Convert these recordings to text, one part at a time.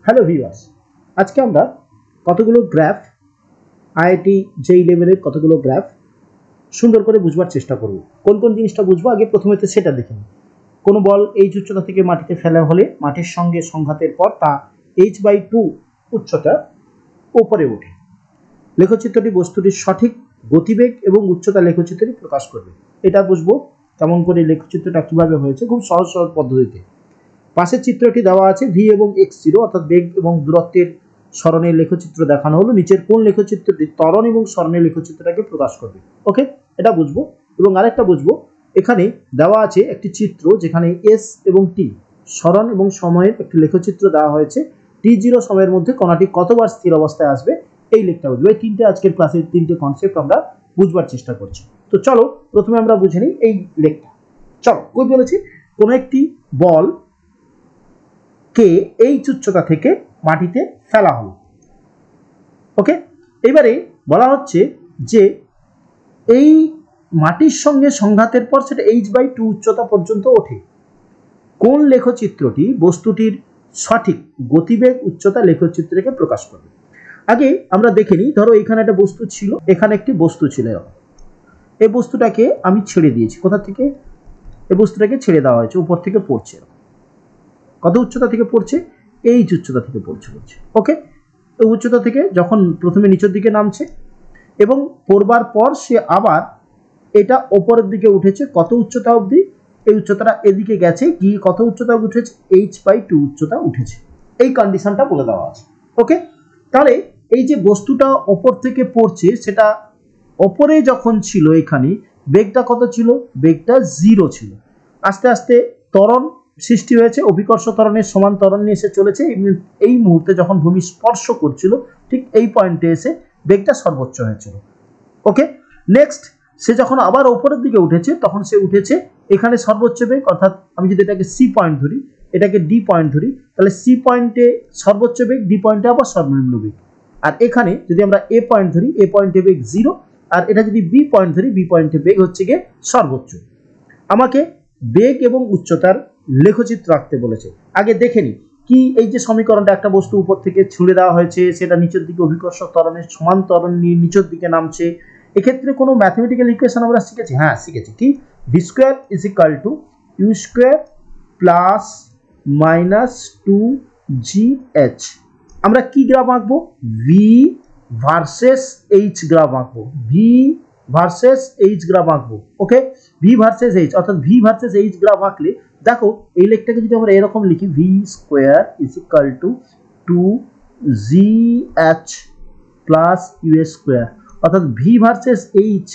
Hello viewers, আজকে আমরা কতগুলো গ্রাফ আইআইটি যেই লেভেলের কতগুলো গ্রাফ সুন্দর করে বুঝবার চেষ্টা করব। কোন কোন জিনিসটা বুঝবো আগে প্রথমেতে সেটা দেখে নিই। কোনো বল এইচ উচ্চতা থেকে মাটিতে ফেলা হলে মাটির সঙ্গে সংঘাতের পর তা h/2 উচ্চতা উপরে ওঠে। লেখচিত্রটি বস্তুটির সঠিক গতিবেগ এবং উচ্চতা লেখচিত্রটি প্রকাশ করবে। এটা বুঝবো কেমন করে লেখচিত্রটা কিভাবে হয়েছে, খুব সহজ সহজ পদ্ধতিতে। পাশের চিত্রটি দেওয়া আছে ভি এবং x0 অর্থাৎ বেগ এবং দূরত্বের সরণের লেখচিত্র দেখানো হলো। নিচের কোন লেখচিত্রটি ত্বরণ এবং সরণের লেখচিত্রটাকে প্রকাশ করবে। ওকে, এটা বুঝবো। এবং আরেকটা বুঝবো, এখানে দেওয়া আছে একটি চিত্র যেখানে এস এবং টি সরণ এবং সময়ের একটি লেখচিত্র দেওয়া হয়েছে। t0 সময়ের মধ্যে কণাটি কতবার স্থির অবস্থায় আসবে এই লেখটা বুঝবো। এই তিনটে আজকের ক্লাসের তিনটে কনসেপ্ট আমরা বুঝবার চেষ্টা করছি। তো চলো প্রথমে আমরা বুঝে নিই এই লেখটা। চলো, কই বলেছি কোন একটি বল কে এই উচ্চতা থেকে মাটিতে ফেলা হলো। ওকে, এবারে বলা হচ্ছে যে এই মাটির সঙ্গে সংঘাতের পর সেটা h/2 উচ্চতা পর্যন্ত ওঠে। কোন লেখচিত্রটি বস্তুটির সঠিক গতিবেগ উচ্চতা লেখচিত্রকে প্রকাশ করবে। আগে আমরা দেখে নিই, ধরো এখানে একটা বস্তু ছিল, এখানে একটি বস্তু ছিল। এই বস্তুটাকে আমি ছেড়ে দিয়েছি। কোথা থেকে? এই বস্তুটাকে ছেড়ে দেওয়া হয়েছে, উপর থেকে পড়ছে। কত উচ্চতা থেকে পড়ছে? এই উচ্চতা থেকে পড়ছে। ওকে, এই উচ্চতা থেকে যখন প্রথমে নিচের দিকে নামছে এবং পড়বার পর সে আবার এটা ওপরের দিকে উঠেছে। কত উচ্চতা অবধি? এই উচ্চতাটা এদিকে গেছে, গিয়ে কত উচ্চতা উঠেছে? h/2 উচ্চতা উঠেছে। এই কন্ডিশনটা বলে দেওয়া আছে। ওকে, তাহলে এই যে বস্তুটা ওপর থেকে পড়ছে, সেটা ওপরে যখন ছিল এখানে বেগটা কত ছিল? বেগটা 0 ছিল। আস্তে আস্তে ত্বরণ সৃষ্টি হয়েছে, অভিকর্ষ ত্বরণের সমান ত্বরণ নিয়ে এসে চলেছে। এই মুহূর্তে যখন ভূমি স্পর্শ করছিল ঠিক এই পয়েন্টে এসে বেগটা সর্বোচ্চ হয়েছিল। ওকে, নেক্সট সে যখন আবার উপরের দিকে উঠেছে তখন সে উঠেছে এখানে সর্বোচ্চ বেগ, অর্থাৎ আমি যদি এটাকে সি পয়েন্ট ধরি, এটাকে ডি পয়েন্ট ধরি, তাহলে সি পয়েন্টে সর্বোচ্চ বেগ, ডি পয়েন্টে আবার সর্বনিম্ন বেগ। আর এখানে যদি আমরা এ পয়েন্ট ধরি, এ পয়েন্টে বেগ 0, আর এটা যদি বি পয়েন্ট ধরি, বি পয়েন্টে বেগ হচ্ছে গিয়ে সর্বোচ্চ। আমাকে বেগ এবং উচ্চতার লেখচিত্র আঁকতে বলেছে। আগে দেখে নি কি, এই যে সমীকরণটা, একটা বস্তু উপর থেকে ছুড়ে দেওয়া হয়েছে, সেটা নিচের দিকে অভিকর্ষ ত্বরণের সমান ত্বরণ নিয়ে নিচের দিকে নামছে। এক্ষেত্রে কোনো ম্যাথমেটিক্যাল ইকুয়েশন আমরা শিখেছি? হ্যাঁ, শিখেছি। কি? V square is equal to U square plus minus 2gh। আমরা কি গ্রাফ আঁকবো? ভি ভার্সেস এইচ গ্রাফ আঁকবো। ভি ভার্সেস এইচ গ্রাফ আঁকবো। ওকে, ভি ভার্সেস এইচ, অর্থাৎ ভি ভার্সেস এইচ গ্রাফ আঁকলে দেখো এই লেখটাকে যদি আমরা এরকম লিখি, V square is equal to 2gh plus U square, অর্থাৎ ভি ভার্সেস এইচ,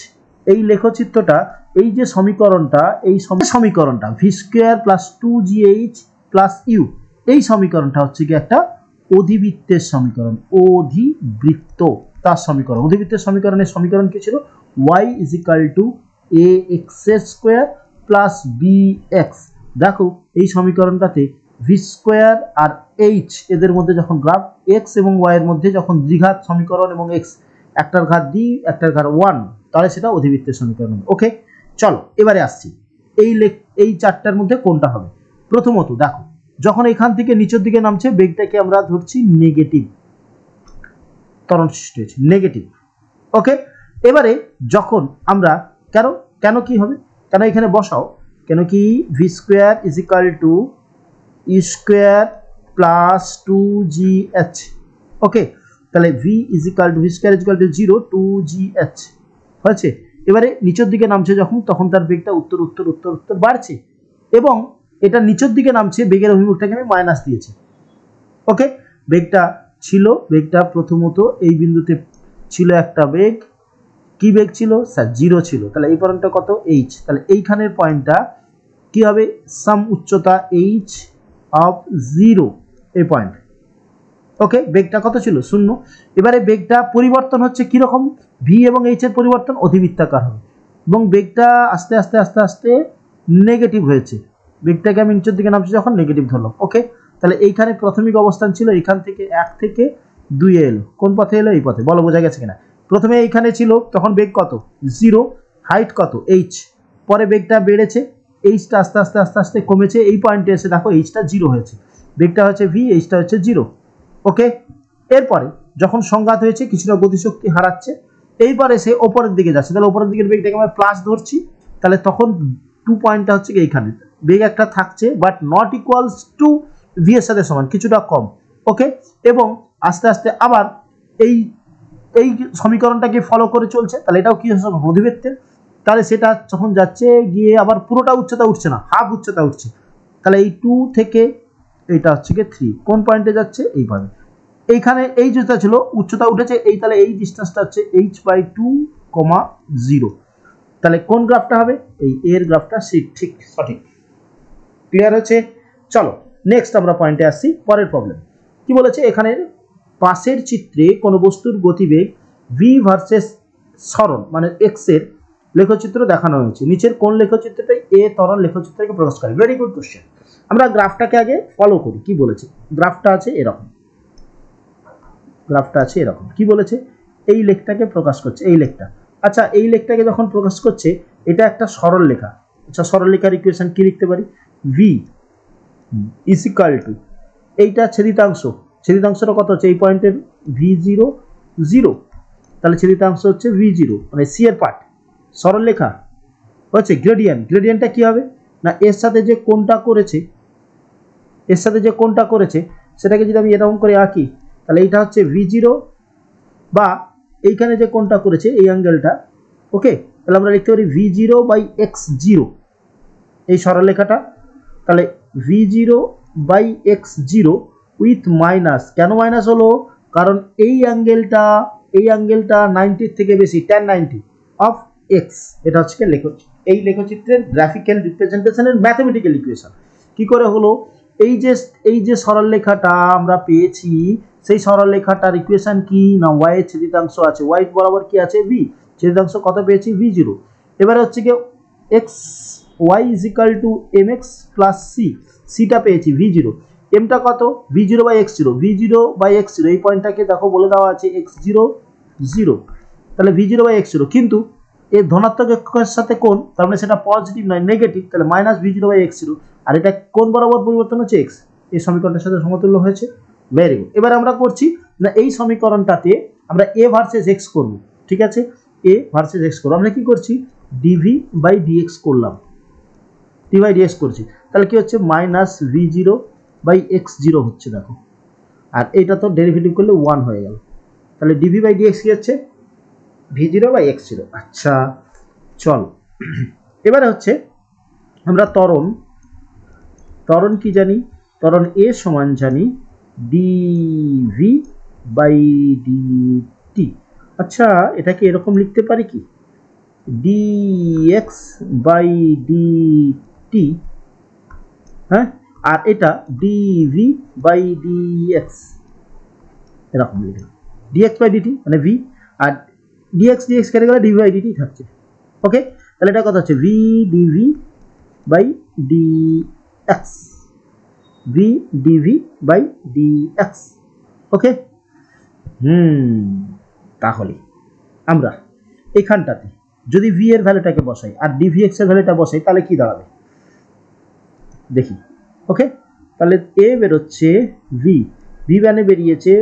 এই লেখচিত্রটা, এই যে সমীকরণটা, এই সমীকরণটা V square plus 2gh plus you, এই সমীকরণটা হচ্ছে কি একটা অধিবৃত্তের সমীকরণ। অধিবৃত্ত তার সমীকরণ। অধিবৃত্তের সমীকরণের সমীকরণ কি ছিল? y is equal two ax square plus bx। দেখো এই সমীকরণটাতে ভি স্কোয়ার আর এইচ এদের মধ্যে যখন গ্রাফ, এক্স এবং ওয়াই এর মধ্যে যখন দ্বিঘাত সমীকরণ এবং এক্স একটার ঘাত ডি একটার ঘাত 1, তাহলে সেটা অধিবৃত্তের সমীকরণ। ওকে, চলো এবারে আসছি এই চারটার মধ্যে কোনটা হবে। প্রথমত দেখো, যখন এখান থেকে নিচের দিকে নামছে বেগটাকে আমরা ধরছি নেগেটিভ, ত্বরণ সৃষ্টি হয়েছে নেগেটিভ। ওকে, এবারে যখন আমরা কেন কি হবে, কেন এখানে বসাও, কেন কি V square is equal to U square plus 2gh। Okay, তাহলে V is equal to V square is equal to 0, 2gh হয়েছে। এবারে নিচের দিকে নামছে যখন, তখন তার বেগটা উত্তর উত্তর উত্তর উত্তর বাড়ছে এবং এটা নিচের দিকে নামছে, বেগের অভিমুখটাকে আমি মাইনাস দিয়েছি। ওকে, বেগটা প্রথমত এই বিন্দুতে ছিল একটা বেগ। কি বেগ ছিল স্যার? 0 ছিল। তাহলে এই পয়েন্টটা কত? h। তাহলে এইখানের পয়েন্টটা কি হবে? সাম উচ্চতা h অফ 0, এই পয়েন্ট। ওকে, বেগটা কত ছিল? 0। এবারে বেগটা পরিবর্তন হচ্ছে কিরকম? ভি এবং এইচ এর পরিবর্তন অধিবৃত্তাকার হবে এবং বেগটা আস্তে আস্তে আস্তে আস্তে নেগেটিভ হয়েছে। বেগটাকে আমি নিচের দিকে নামছি যখন নেগেটিভ ধরলাম। ওকে, তাহলে এইখানে প্রাথমিক অবস্থান ছিল এখান থেকে 1 থেকে 2 এলো। কোন পথে এলো? এই পথে। বলো বোঝা গেছে কিনা? প্রথমে এইখানে ছিল তখন বেগ কত? 0, হাইট কত? h। পরে বেগটা বেড়েছে, এইচটা আস্তে আস্তে আস্তে আস্তে কমেছে, এই পয়েন্টে এসে দেখো এইচটা 0 হয়েছে। বেগটা হচ্ছে ভি, এইচটা হচ্ছে 0। ওকে, এরপরে যখন সংঘাত হয়েছে কিছুটা গতিশক্তি হারাচ্ছে, এইবারে সে ওপরের দিকে যাচ্ছে, তাহলে ওপরের দিকের বেগটাকে আমরা প্লাস ধরছি, তাহলে তখন 2 পয়েন্টটা হচ্ছে এইখানে বেগ একটা থাকছে but not equals to V এর সাথে সমান, কিছুটা কম। ওকে, এবং আস্তে আস্তে আবার এই এই সমীকরণটাকে ফলো করে চলছে, তাহলে এটাও কি হচ্ছে অধিবৃত্তের, তাহলে সেটা যখন যাচ্ছে গিয়ে আবার পুরোটা উচ্চতা উঠছে না, হাফ উচ্চতা উঠছে, তাহলে এই 2 থেকে এইটা হচ্ছে কি 3 কোন পয়েন্টে যাচ্ছে এইভাবে, এইখানে এই যেটা ছিল উচ্চতা উঠেছে এই, তাহলে এই ডিসটেন্সটা হচ্ছে h/2, 0। তাহলে কোন গ্রাফটা হবে, এই এর গ্রাফটা ঠিক সঠিক। ক্লিয়ার হচ্ছে? চলো নেক্সট আমরা পয়েন্টে আসছি, পরের প্রবলেম কি বলেছে এখানে, পাশের চিত্রে কোন বস্তুর গতিবেগ v ভার্সেস সরণ মানে x এর লেখচিত্র দেখানো হয়েছে, নিচের কোন লেখচিত্রটাই এ ত্বরণ লেখচিত্রকে প্রকাশ করে। Very good question. আমরা গ্রাফটাকে আগে ফলো করি, কি বলেছে গ্রাফটা আছে এরকম, গ্রাফটা আছে এরকম, কি বলেছে এই লেখটাকে প্রকাশ করছে, এই লেখটা। আচ্ছা এই লেখটাকে যখন প্রকাশ করছে এটা একটা সরল লেখা, আচ্ছা সরল লেখার ইকুয়েশন কি লিখতে পারি, v ইজ ইকুয়াল টু এইটা ছেদিতাংশ, ছেদিতাংশটা কত হচ্ছে এই পয়েন্টের v0 0, তাহলে ছেদিতাংশ হচ্ছে v0 মানে সি এর পার্ট, সরল লেখা হচ্ছে গ্রেডিয়েন্ট, গ্রেডিয়েন্টটা কি হবে না এর সাথে যে কোণটা করেছে, এর সাথে যে কোণটা করেছে সেটাকে যদি আমি এরকম করে আঁকি, তাহলে এইটা হচ্ছে v0 বা এইখানে যে কোণটা করেছে এই অ্যাঙ্গেলটা। ওকে, তাহলে আমরা লিখতে পারি v0/x0 এই সরলরেখাটা, তাহলে v0/x0 উইথ মাইনাস, কেন মাইনাস হলো কারণ এই অ্যাঙ্গেলটা 90 এর থেকে বেশি, tan 90 অফ x, এটা হচ্ছে এই লেখচিত্রের গ্রাফিক্যাল রিপ্রেজেন্টেশনের ম্যাথমেটিক্যাল ইকুয়েশন। কি করে হলো, এই যে সরলরেখাটা আমরা পেয়েছি সেই সরলরেখাটার ইকুয়েশন কি না y এর ছেদিতাংশ আছে, y বরাবর কি আছে v, ছেদিতাংশ কত পেয়েছি v0, এবারে হচ্ছে কি x y is equal to mx plus c, cটা পেয়েছি v0, mটা কত v0/x0, v0/x0 এই পয়েন্টটাকে দেখো বলে দেওয়া আছে x0 0, তাহলে v0/x0 কিন্তু এর ধনাত্মক এর সাথে কোণ, তার মানে সেটা পজিটিভ নয় নেগেটিভ, তাহলে মাইনাস v0/x0, আর এটা কোণ বরাবর পরিবর্তন হচ্ছে x, এই সমীকরণটার সাথে সমতুল্য হয়েছে। Very good. এবার আমরা করছি না এই সমীকরণটাতে আমরা a ভার্সেস x করব, ঠিক আছে a ভার্সেস x করব, আমরা কি করছি dv/dx করলাম, dv/dx করছি, তাহলে কি হচ্ছে মাইনাস v0/x0 হচ্ছে দেখো, আর এইটা তো ডেরিভেটিভ করলে 1 হয়ে গেল, তাহলে dv/dx কি হচ্ছে v0/x0। আচ্ছা চল এবারে হচ্ছে আমরা ত্বরণ কি জানি, ত্বরণ a সমান জানি dv/dt। আচ্ছা এটাকে এরকম লিখতে পারি কি dx/dt, হ্যাঁ, আর এটা dv/dx, এরকম লিখলাম dx/dt মানে v, আর dx কেটে গেলে dv/dt থাকছে। ওকে, তাহলে এটা কথা হচ্ছে v dv/dx, v dv/dx। ওকে, তাহলে আমরা এখানটাতে যদি v এর ভ্যালুটাকে বসাই আর dvx এর ভ্যালুটা বসাই তাহলে কি দাঁড়াবে দেখি। ওকে, তাহলে a বেরোচ্ছে v মানে বেরিয়েছে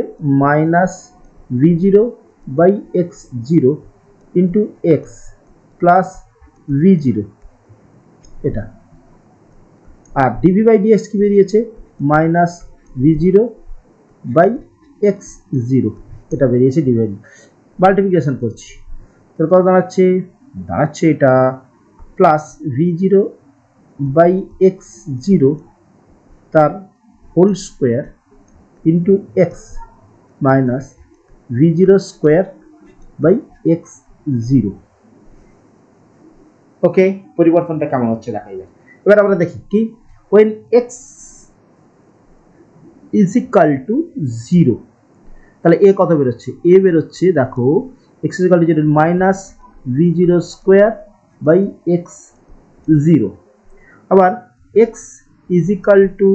minus v0/x0 into x plus v0 এটা, আর dv/dx কি বেরিয়েছে মাইনাস v0/x0 এটা বেরিয়েছে dv, মাল্টিপ্লিকেশন করছি তাহলে কত দাঁড়াচ্ছে এটা প্লাস v0/x0 তার whole square into x minus v0/x0। Okay, পরিবর্তনটা কেমন হচ্ছে দেখাই যায়। এবার আমরা দেখি কি when x is equal to 0, তাহলে a কত বেরোচ্ছে, a বেরোচ্ছে দেখো x is equal to 0 minus v0/x0, আবার x is equal to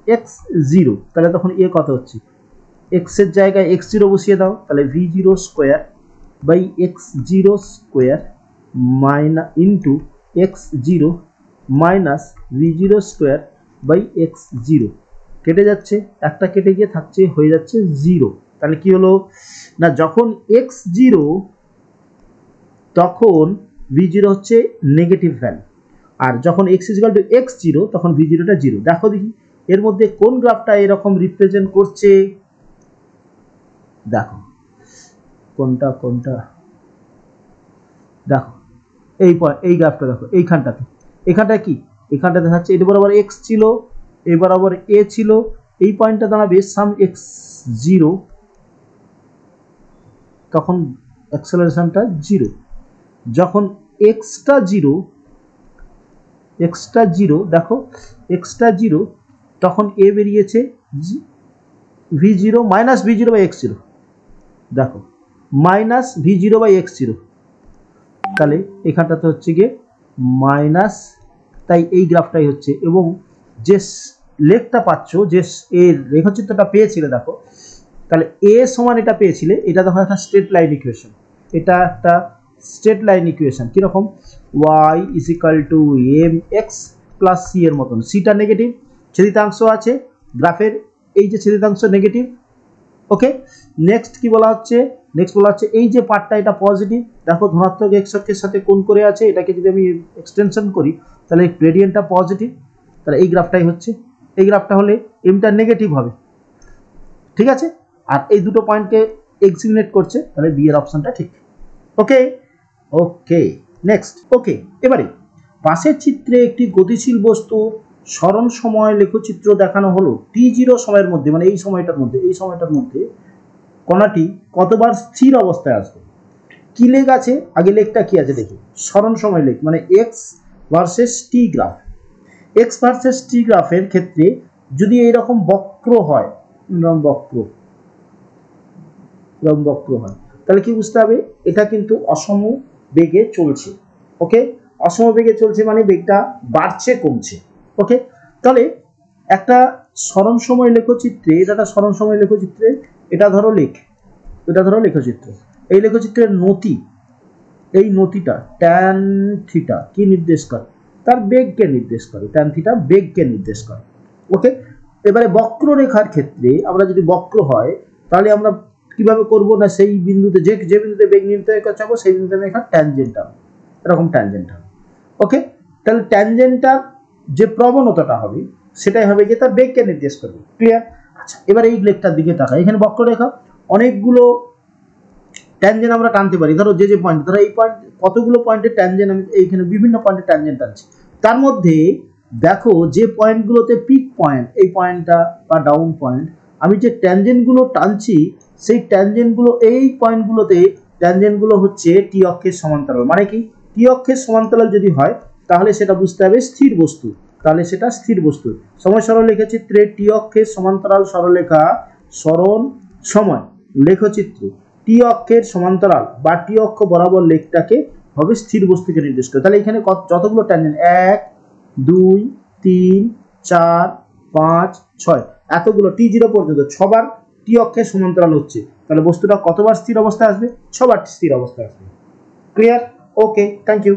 x0, তাহলে তখন a কত হচ্ছে, x এর জায়গায় x0 বসিয়ে দাও, তাহলে v0/x0² minus into x0 minus v0²/x0, কেটে যাচ্ছে, একটা কেটে গিয়ে থাকছে, হয়ে যাচ্ছে 0। তাহলে কি হলো না, যখন x 0 তখন v0 হচ্ছে নেগেটিভ ভ্যালু, আর যখন x = x0 তখন v0টা 0। দেখো দেখি এর মধ্যে কোন গ্রাফটা এরকম রিপ্রেজেন্ট করছে, দেখো কোনটা কোনটা, দেখো এই গ্রাফটা দেখো, এখানটা কি, এখানটা দেখাচ্ছে এটা বরাবর x ছিল, এই বরাবর a ছিল, এই পয়েন্টটা দাঁড়াবে সাম x0, তখন অ্যাক্সেলারেশনটা 0। যখন xটা 0 দেখো xটা 0 তখন a বেরিয়েছে v0 -v0/x0, দেখো -v0/x0, তাহলে এখানটাতে হচ্ছে গিয়ে মাইনাস, তাই এই গ্রাফটাই হচ্ছে। এবং যে লেখটা পাচ্ছ, যে এর রেখাচিত্রটা পেয়েছিলে দেখো, তাহলে a সমান এটা পেয়েছিলে, এটা দেখো একটা স্ট্রেট লাইন ইকুয়েশন, এটা একটা স্ট্রেট লাইন ইকুয়েশন কিরকম, y = mx + c এর মতন, সিটা নেগেটিভ, ছেদিতাংশ আছে গ্রাফের, এই যে ছেদিতাংশ নেগেটিভ। ওকে, নেক্সট কি বলা হচ্ছে, এই যে পার্টটা এটা পজিটিভ, দেখো ধনাত্মক x অক্ষের সাথে কোণ করে আছে, এটাকে যদি আমি এক্সটেনশন করি তাহলে গ্রেডিয়েন্টটা পজিটিভ, তাহলে এই গ্রাফটাই হচ্ছে, এই গ্রাফটা হলে mটা নেগেটিভ হবে, ঠিক আছে। আর এই দুটো পয়েন্টকে এক্সিমিনেট করছে, তাহলে বি এর অপশনটা ঠিক। ওকে ওকে নেক্সট। ওকে, এবারে পাশের চিত্রে একটি গতিশীল বস্তু সরণ সময় লেখচিত্র দেখানো হলো। t0 সময়ের মধ্যে, মানে এই সময়টার মধ্যে কণাটি কতবার স্থির অবস্থায় আসবে। কি লেখ আছে, আগে লেখটা কি আছে দেখি, সরণ সময় লেখ মানে x versus t graph. x versus t গ্রাফের ক্ষেত্রে যদি এইরকম বক্র হয়, বক্র হয়, তাহলে কি বুঝতে হবে, এটা কিন্তু অসম বেগে চলছে। ওকে, অসম বেগে চলছে মানে বেগটা বাড়ছে কমছে। ওকে, তাহলে একটা সরণ সময় লেখচিত্রে, এটা একটা সরণ সময় লেখচিত্রে, এটা ধরো লেখ, এটা ধরো লেখচিত্র, এই লেখচিত্রের নতি, এই নতিটা ট্যান থিটা কি নির্দেশ করে, তার বেগকে নির্দেশ করে, ট্যান থিটা বেগকে নির্দেশ করে। ওকে, এবারে বক্ররেখার ক্ষেত্রে আমরা যদি বক্র হয় তাহলে আমরা কিভাবে করব না, সেই বিন্দুতে যে বিন্দুতে বেগ নির্ণয় করতে চাবো সেই বিন্দুতে আমি এখানে ট্যানজেন্ট আনবো, এরকম ট্যানজেন্ট হবে। ওকে, তাহলে ট্যানজেন্টটার যে প্রবণতাটা হবে সেটাই হবে যে তার বেগকে নির্দেশ করবে। ক্লিয়ার? আচ্ছা, এবার এই লেখটার দিকে তাকাই, এখানে বক্ররেখা অনেকগুলো ট্যানজেন্ট আমরা টানতে পারি, ধরো যে পয়েন্ট, ধরো এই পয়েন্ট, কতগুলো পয়েন্টের ট্যানজেন্ট আমি এইখানে বিভিন্ন পয়েন্টের ট্যানজেন্ট টানছি, তার মধ্যে দেখো যে পয়েন্টগুলোতে পিক পয়েন্ট, এই পয়েন্টটা বা ডাউন পয়েন্ট, আমি যে ট্যানজেন্টগুলো টানছি সেই ট্যানজেন্টগুলো, এই পয়েন্টগুলোতে ট্যানজেন্টগুলো হচ্ছে টি অক্ষের সমান্তরাল। মানে কি, টি অক্ষের সমান্তরাল যদি হয় তাহলে সেটা বুঝতে হবে স্থির বস্তু, তাহলে সেটা স্থির বস্তু। সময় সরল লেখচিত্রে টি অক্ষের সমান্তরাল সরলরেখা সরণ সময় লেখচিত্র টি অক্ষের সমান্তরাল বা টি অক্ষ বরাবর লেখটাকে হবে স্থির বস্তুকে নির্দেশ করে। তাহলে এখানে যতগুলো ট্যানজেন্ট, 1 2 3 4 5 6, এতগুলো t0 পর্যন্ত 6বার টি অক্ষের সমান্তরাল হচ্ছে, তাহলে বস্তুটা কতবার স্থির অবস্থায় আসবে, 6বার স্থির অবস্থায় আসবে। ক্লিয়ার? Okay, thank you.